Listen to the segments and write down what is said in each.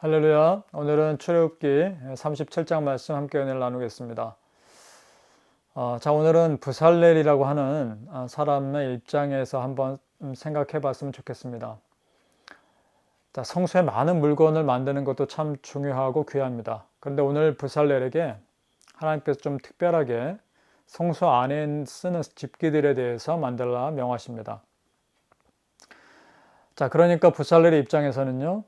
할렐루야. 오늘은 출애굽기 37장 말씀 함께 은혜를 나누겠습니다. 오늘은 부살렐이라고 하는 사람의 입장에서 한번 생각해 봤으면 좋겠습니다. 성소에 많은 물건을 만드는 것도 참 중요하고 귀합니다. 그런데 오늘 부살렐에게 하나님께서 좀 특별하게 성소 안에 쓰는 집기들에 대해서 만들라 명하십니다. 그러니까 부살렐의 입장에서는요,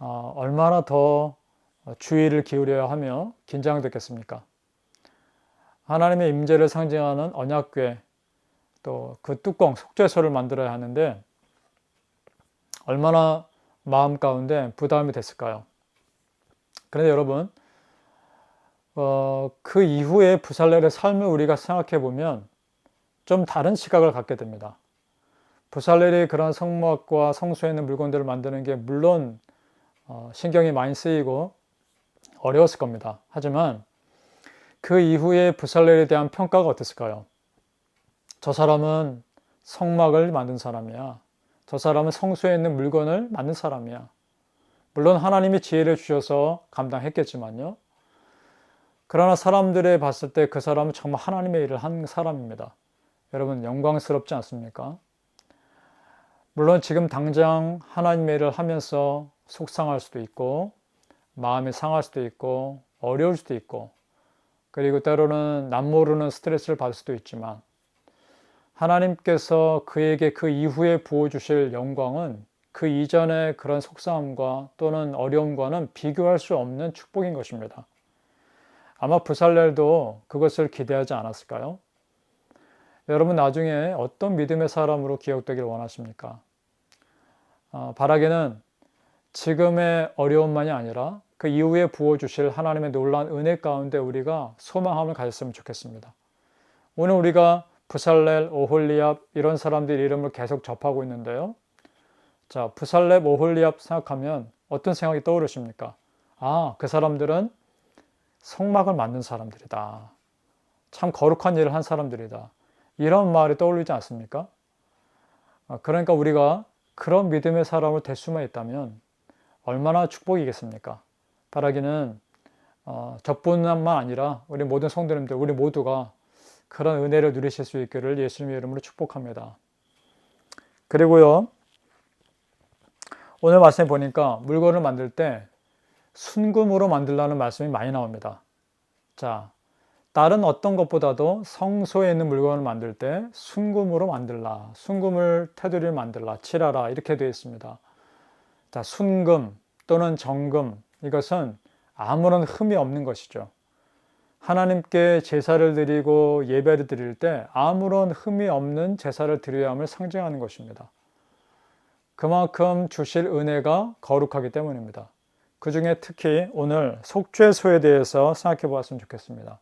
얼마나 더 주의를 기울여야 하며 긴장됐겠습니까? 하나님의 임재를 상징하는 언약궤, 또 그 뚜껑, 속죄소를 만들어야 하는데 얼마나 마음 가운데 부담이 됐을까요? 그런데 여러분, 그 이후에 부살렐의 삶을 우리가 생각해 보면 좀 다른 시각을 갖게 됩니다. 부살렐이 그런 성막과 성소에 있는 물건들을 만드는 게 물론 신경이 많이 쓰이고 어려웠을 겁니다. 하지만 그 이후에 부살렐에 대한 평가가 어땠을까요? 저 사람은 성막을 만든 사람이야. 저 사람은 성소에 있는 물건을 만든 사람이야. 물론 하나님이 지혜를 주셔서 감당했겠지만요. 그러나 사람들이 봤을 때 그 사람은 정말 하나님의 일을 한 사람입니다. 여러분, 영광스럽지 않습니까? 물론 지금 당장 하나님의 일을 하면서 속상할 수도 있고 마음이 상할 수도 있고 어려울 수도 있고 그리고 때로는 남모르는 스트레스를 받을 수도 있지만 하나님께서 그에게 그 이후에 부어주실 영광은 그 이전의 그런 속상함과 또는 어려움과는 비교할 수 없는 축복인 것입니다. 아마 부살렐도 그것을 기대하지 않았을까요? 여러분, 나중에 어떤 믿음의 사람으로 기억되기를 원하십니까? 바라기는 지금의 어려움만이 아니라 그 이후에 부어주실 하나님의 놀라운 은혜 가운데 우리가 소망함을 가졌으면 좋겠습니다. 오늘 우리가 부살렐, 오홀리압 이런 사람들 이름을 계속 접하고 있는데요. 부살렙, 오홀리압 생각하면 어떤 생각이 떠오르십니까? 그 사람들은 성막을 만든 사람들이다. 참 거룩한 일을 한 사람들이다. 이런 말이 떠올리지 않습니까? 그러니까 우리가 그런 믿음의 사람을 될 수만 있다면 얼마나 축복이겠습니까? 바라기는 저뿐만 아니라 우리 모든 성도님들, 우리 모두가 그런 은혜를 누리실 수 있기를 예수님의 이름으로 축복합니다. 그리고요, 오늘 말씀에 보니까 물건을 만들 때 순금으로 만들라는 말씀이 많이 나옵니다. 다른 어떤 것보다도 성소에 있는 물건을 만들 때 순금으로 만들라, 순금을 테두리를 만들라, 칠하라 이렇게 되어 있습니다. 순금 또는 정금, 이것은 아무런 흠이 없는 것이죠. 하나님께 제사를 드리고 예배를 드릴 때 아무런 흠이 없는 제사를 드려야 함을 상징하는 것입니다. 그만큼 주실 은혜가 거룩하기 때문입니다. 그 중에 특히 오늘 속죄소에 대해서 생각해 보았으면 좋겠습니다.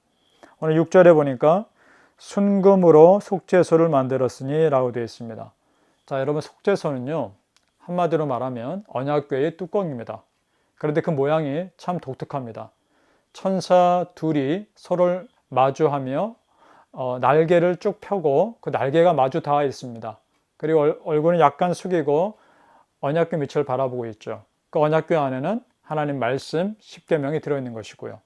오늘 6절에 보니까 순금으로 속죄소를 만들었으니 라고 되어 있습니다. 여러분, 속죄소는요, 한마디로 말하면 언약궤의 뚜껑입니다. 그런데 그 모양이 참 독특합니다. 천사 둘이 서로를 마주하며 날개를 쭉 펴고 그 날개가 마주 닿아 있습니다. 그리고 얼굴은 약간 숙이고 언약궤 밑을 바라보고 있죠. 그 언약궤 안에는 하나님 말씀 10계명이 들어있는 것이고요.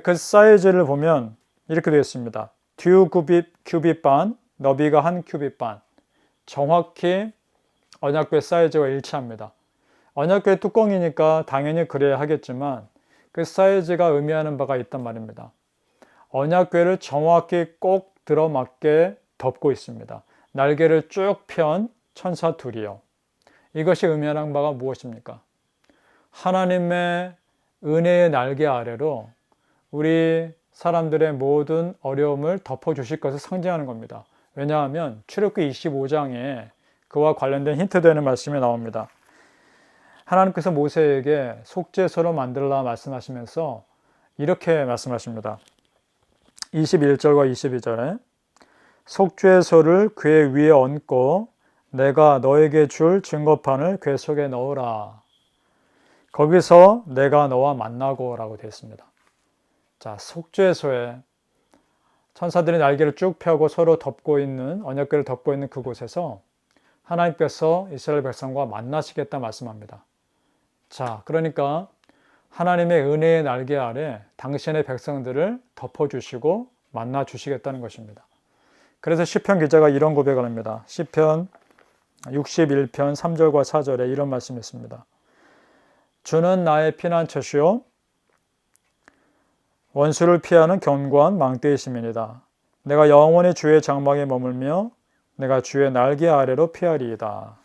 그 사이즈를 보면 이렇게 되어 있습니다. 두 규빗 반, 너비가 한 규빗 반. 정확히 언약궤 사이즈와 일치합니다. 언약궤 뚜껑이니까 당연히 그래야 하겠지만 그 사이즈가 의미하는 바가 있단 말입니다. 언약궤를 정확히 꼭 들어맞게 덮고 있습니다. 날개를 쭉 편 천사 둘이요. 이것이 의미하는 바가 무엇입니까? 하나님의 은혜의 날개 아래로 우리 사람들의 모든 어려움을 덮어주실 것을 상징하는 겁니다. 왜냐하면 출애굽기 25장에 그와 관련된 힌트되는 말씀이 나옵니다. 하나님께서 모세에게 속죄소로 만들라 말씀하시면서 이렇게 말씀하십니다. 21절과 22절에 속죄소를 궤 위에 얹고 내가 너에게 줄 증거판을 궤 속에 넣으라. 거기서 내가 너와 만나고 라고 되어 있습니다. 속죄소에 천사들이 날개를 쭉 펴고 서로 덮고 있는 언약궤를 덮고 있는 그곳에서 하나님께서 이스라엘 백성과 만나시겠다 말씀합니다. 자, 그러니까 하나님의 은혜의 날개 아래 당신의 백성들을 덮어주시고 만나주시겠다는 것입니다. 그래서 시편 기자가 이런 고백을 합니다. 시편 61편 3절과 4절에 이런 말씀이 있습니다. 주는 나의 피난처시요 원수를 피하는 견고한 망대이심이니이다. 내가 영원히 주의 장막에 머물며 내가 주의 날개 아래로 피하리이다.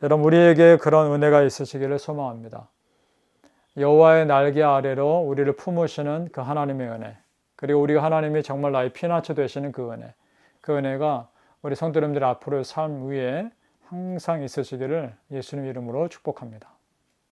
여러분, 우리에게 그런 은혜가 있으시기를 소망합니다. 여호와의 날개 아래로 우리를 품으시는 그 하나님의 은혜, 그리고 우리가 하나님이 정말 나의 피난처 되시는 그 은혜, 그 은혜가 우리 성도님들 앞으로의 삶 위에 항상 있으시기를 예수님 이름으로 축복합니다.